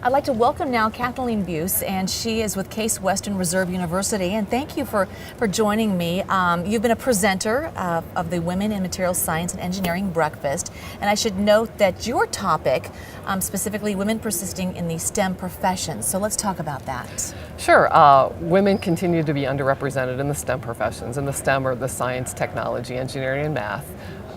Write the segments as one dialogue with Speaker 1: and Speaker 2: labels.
Speaker 1: I'd like to welcome now Kathleen Buse, and she is with Case Western Reserve University. And thank you for joining me. You've been a presenter of the Women in Materials Science and Engineering Breakfast. And I should note that your topic, specifically women persisting in the STEM professions. So let's talk about that.
Speaker 2: Sure. Women continue to be underrepresented in the STEM professions. And the STEM are the science, technology, engineering, and math.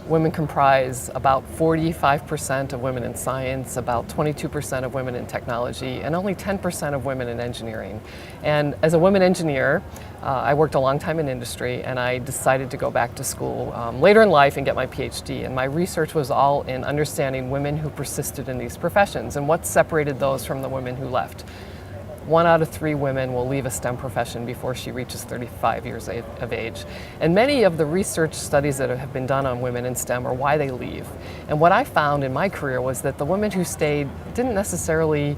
Speaker 2: Women comprise about 45% of women in science, about 22% of women in technology, and only 10% of women in engineering. And as a women engineer, I worked a long time in industry, and I decided to go back to school later in life and get my PhD. And my research was all in understanding women who persisted in these professions and what separated those from the women who left. 1 out of 3 women will leave a STEM profession before she reaches 35 years of age. And many of the research studies that have been done on women in STEM are why they leave. And what I found in my career was that the women who stayed didn't necessarily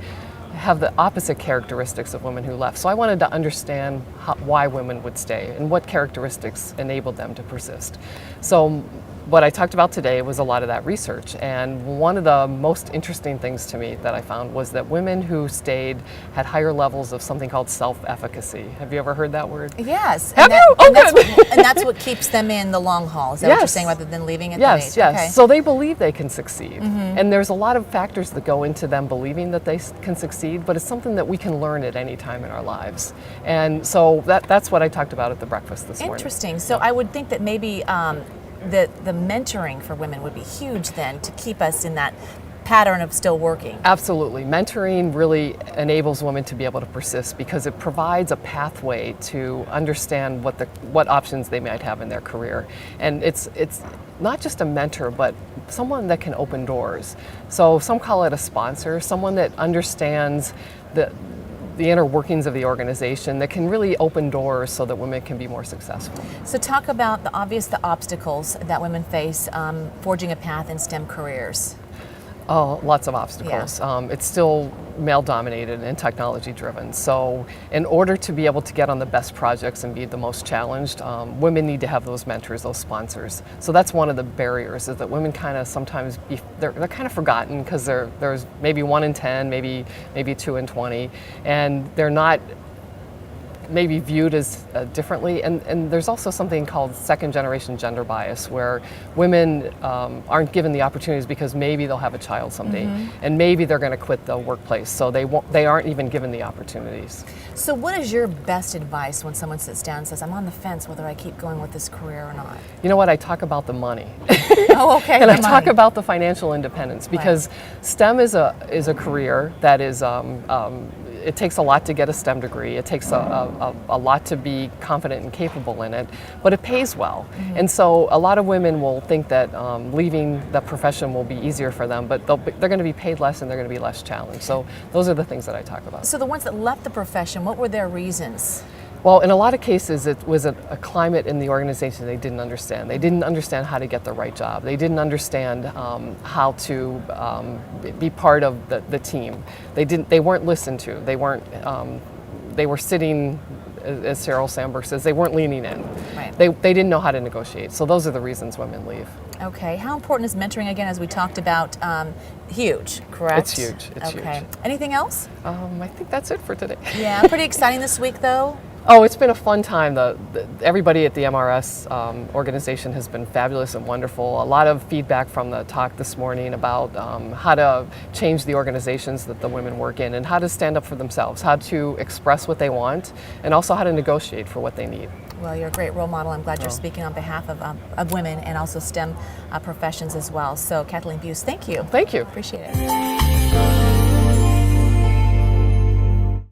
Speaker 2: have the opposite characteristics of women who left. So I wanted to understand why women would stay and what characteristics enabled them to persist. So what I talked about today was a lot of that research, and one of the most interesting things to me that I found was that women who stayed had higher levels of something called self-efficacy. Have you ever heard that word?
Speaker 1: Yes.
Speaker 2: Have you? Oh, good.
Speaker 1: And that's what keeps them in the long haul. Is that what you're saying, rather than leaving at that age?
Speaker 2: Yes.
Speaker 1: Okay.
Speaker 2: So they believe they can succeed. And there's a lot of factors that go into them believing that they can succeed, but it's something that we can learn at any time in our lives. And so that's what I talked about at the breakfast this morning.
Speaker 1: Interesting. So I would think that maybe the mentoring for women would be huge then, to keep us in that pattern of still working.
Speaker 2: Absolutely. Mentoring really enables women to be able to persist because it provides a pathway to understand what options they might have in their career. And it's not just a mentor, but someone that can open doors. So some call it a sponsor, someone that understands the inner workings of the organization, that can really open doors so that women can be more successful.
Speaker 1: So talk about the obstacles that women face forging a path in STEM careers.
Speaker 2: Oh, lots of obstacles.
Speaker 1: Yeah.
Speaker 2: It's still male-dominated and technology-driven. So in order to be able to get on the best projects and be the most challenged, women need to have those mentors, those sponsors. So that's one of the barriers, is that women kind of sometimes, they're kind of forgotten because there's maybe 1 in 10, maybe 2 in 20, and they're not maybe viewed as differently. And there's also something called second-generation gender bias, where women aren't given the opportunities because maybe they'll have a child someday, and maybe they're going to quit the workplace, so they aren't even given the opportunities.
Speaker 1: So what is your best advice when someone sits down and says, I'm on the fence whether I keep going with this career or not?
Speaker 2: You know what, I talk about the money.
Speaker 1: Oh, okay.
Speaker 2: And I talk about the financial independence, because STEM is a career that is it takes a lot to get a STEM degree. It takes a lot to be confident and capable in it, but it pays well. And so a lot of women will think that leaving the profession will be easier for them, but they're going to be paid less and they're going to be less challenged. So those are the things that I talk about.
Speaker 1: So the ones that left the profession, what were their reasons?
Speaker 2: Well, in a lot of cases, it was a climate in the organization they didn't understand. They didn't understand how to get the right job. They didn't understand how to be part of the team. They weren't listened to. They were sitting, as Sheryl Sandberg says, they weren't leaning in.
Speaker 1: Right.
Speaker 2: They didn't know how to negotiate. So those are the reasons women leave.
Speaker 1: Okay. How important is mentoring, again, as we talked about? Huge, correct?
Speaker 2: It's huge. It's huge.
Speaker 1: Anything else?
Speaker 2: I think that's it for today.
Speaker 1: Yeah. Pretty exciting this week, though.
Speaker 2: Oh, it's been a fun time. Everybody at the MRS organization has been fabulous and wonderful. A lot of feedback from the talk this morning about how to change the organizations that the women work in, and how to stand up for themselves, how to express what they want, and also how to negotiate for what they need.
Speaker 1: Well, you're a great role model. I'm glad you're speaking on behalf of women and also STEM professions as well. So, Kathleen Buse, thank you.
Speaker 2: Thank you.
Speaker 1: Appreciate it.